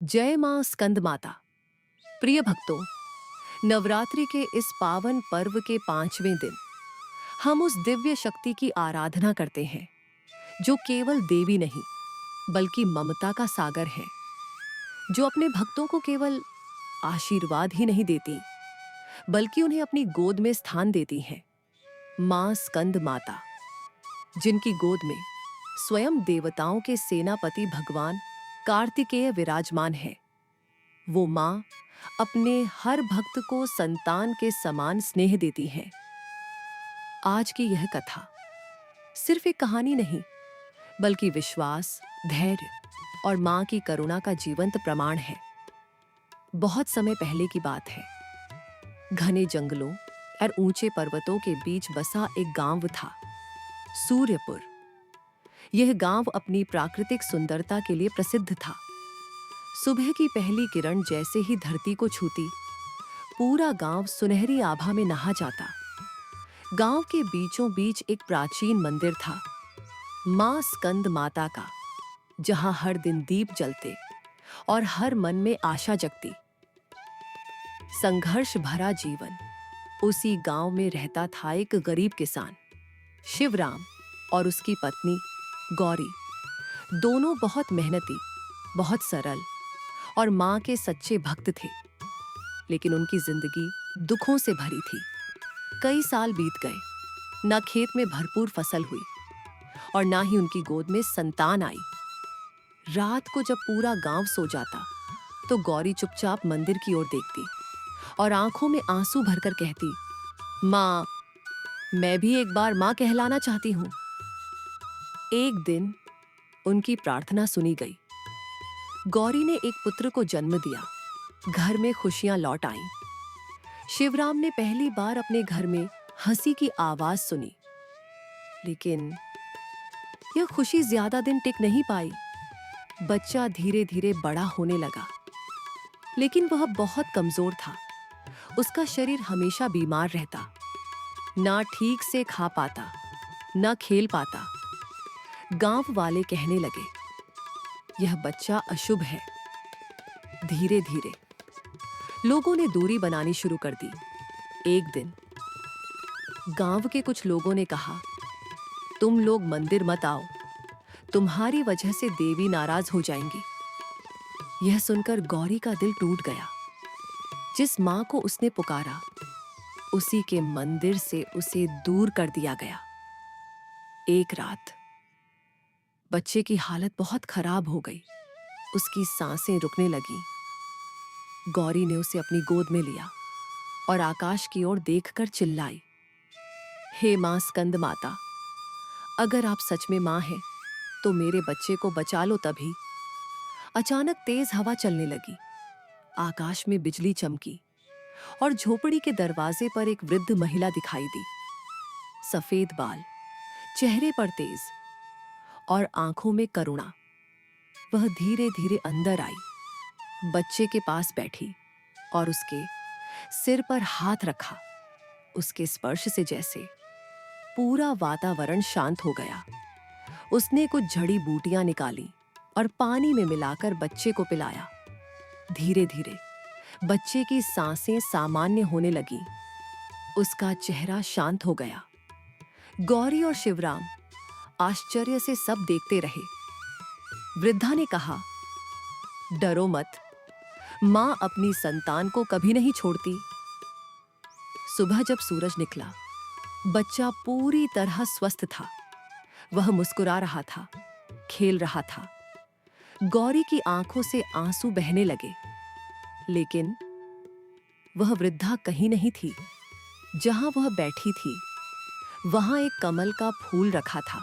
जय मां स्कंद माता। प्रिय भक्तों, नवरात्रि के इस पावन पर्व के 5वें दिन हम उस दिव्य शक्ति की आराधना करते हैं जो केवल देवी नहीं बल्कि ममता का सागर है, जो अपने भक्तों को केवल आशीर्वाद ही नहीं देती बल्कि उन्हें अपनी गोद में स्थान देती है। मां स्कंद माता, जिनकी गोद में स्वयं देवताओं के सेनापति भगवान कार्तिकेय विराजमान है। वो मां अपने हर भक्त को संतान के समान स्नेह देती है। आज की यह कथा सिर्फ एक कहानी नहीं बल्कि विश्वास, धैर्य और मां की करुणा का जीवंत प्रमाण है। बहुत समय पहले की बात है। घने जंगलों और ऊंचे पर्वतों के बीच बसा एक गांव था, सूर्यपुर। यह गांव अपनी प्राकृतिक सुंदरता के लिए प्रसिद्ध था। सुबह की पहली किरण जैसे ही धरती को छूती, पूरा गांव सुनहरी आभा में नहा जाता। गांव के बीचों बीच एक प्राचीन मंदिर था, मां स्कंद माता का, जहां हर दिन दीप जलते और हर मन में आशा जगती। संघर्ष भरा जीवन। उसी गांव में रहता था एक गरीब किसान, शिवराम, और उसकी पत्नी गौरी। दोनों बहुत मेहनती, बहुत सरल और मां के सच्चे भक्त थे। लेकिन उनकी जिंदगी दुखों से भरी थी। कई साल बीत गए, ना खेत में भरपूर फसल हुई और ना ही उनकी गोद में संतान आई। रात को जब पूरा गांव सो जाता तो गौरी चुपचाप मंदिर की ओर देखती और आंखों में आंसू भरकर कहती, मां, मैं भी एक बार मां कहलाना चाहती हूं। एक दिन उनकी प्रार्थना सुनी गई। गौरी ने एक पुत्र को जन्म दिया। घर में खुशियां लौट आईं। शिवराम ने पहली बार अपने घर में हंसी की आवाज सुनी। लेकिन यह खुशी ज्यादा दिन टिक नहीं पाई। बच्चा धीरे धीरे बड़ा होने लगा, लेकिन वह बहुत कमजोर था। उसका शरीर हमेशा बीमार रहता, ना ठीक से खा पाता, ना खेल पाता। गांव वाले कहने लगे, यह बच्चा अशुभ है। धीरे धीरे लोगों ने दूरी बनानी शुरू कर दी। एक दिन गांव के कुछ लोगों ने कहा, तुम लोग मंदिर मत आओ, तुम्हारी वजह से देवी नाराज हो जाएंगी। यह सुनकर गौरी का दिल टूट गया। जिस मां को उसने पुकारा, उसी के मंदिर से उसे दूर कर दिया गया। एक रात बच्चे की हालत बहुत खराब हो गई। उसकी सांसें रुकने लगी। गौरी ने उसे अपनी गोद में लिया और आकाश की ओर देखकर चिल्लाई, हे मां स्कंद माता, अगर आप सच में मां हैं तो मेरे बच्चे को बचा लो। तभी अचानक तेज हवा चलने लगी। आकाश में बिजली चमकी और झोपड़ी के दरवाजे पर एक वृद्ध महिला दिखाई दी। सफेद बाल, चेहरे पर तेज और आंखों में करुणा। वह धीरे धीरे अंदर आई, बच्चे के पास बैठी और उसके सिर पर हाथ रखा। उसके स्पर्श से जैसे पूरा वातावरण शांत हो गया। उसने कुछ जड़ी बूटियां निकाली और पानी में मिलाकर बच्चे को पिलाया। धीरे धीरे बच्चे की सांसें सामान्य होने लगी। उसका चेहरा शांत हो गया। गौरी और शिवराम आश्चर्य से सब देखते रहे। वृद्धा ने कहा, डरो मत, मां अपनी संतान को कभी नहीं छोड़ती। सुबह जब सूरज निकला, बच्चा पूरी तरह स्वस्थ था। वह मुस्कुरा रहा था, खेल रहा था। गौरी की आंखों से आंसू बहने लगे। लेकिन वह वृद्धा कहीं नहीं थी। जहां वह बैठी थी, वहां एक कमल का फूल रखा था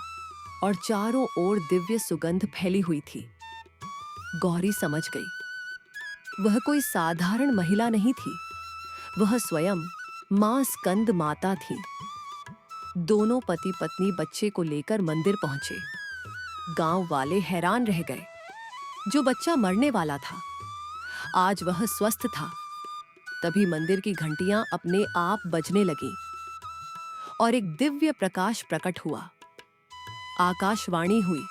और चारों ओर दिव्य सुगंध फैली हुई थी। गौरी समझ गई, वह कोई साधारण महिला नहीं थी, वह स्वयं मां स्कंद माता थी। दोनों पति पत्नी बच्चे को लेकर मंदिर पहुंचे। गांव वाले हैरान रह गए। जो बच्चा मरने वाला था, आज वह स्वस्थ था। तभी मंदिर की घंटियां अपने आप बजने लगीं और एक दिव्य प्रकाश प्रकट हुआ। आकाशवाणी हुई,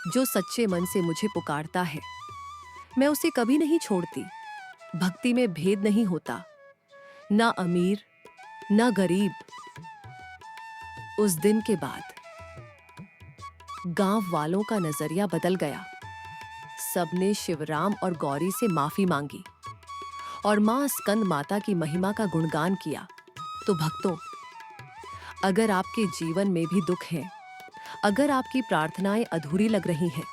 जो सच्चे मन से मुझे पुकारता है मैं उसे कभी नहीं छोड़ती। भक्ति में भेद नहीं होता, ना अमीर ना गरीब। उस दिन के बाद गांव वालों का नजरिया बदल गया। सबने शिवराम और गौरी से माफी मांगी और मां स्कंद माता की महिमा का गुणगान किया। तो भक्तों, अगर आपके जीवन में भी दुख है, अगर आपकी प्रार्थनाएं अधूरी लग रही हैं,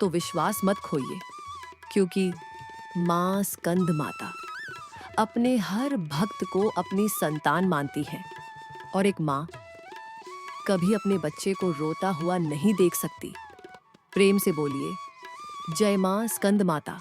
तो विश्वास मत खोइए, क्योंकि मां स्कंद माता अपने हर भक्त को अपनी संतान मानती है। और एक मां कभी अपने बच्चे को रोता हुआ नहीं देख सकती। प्रेम से बोलिए, जय मां स्कंद माता।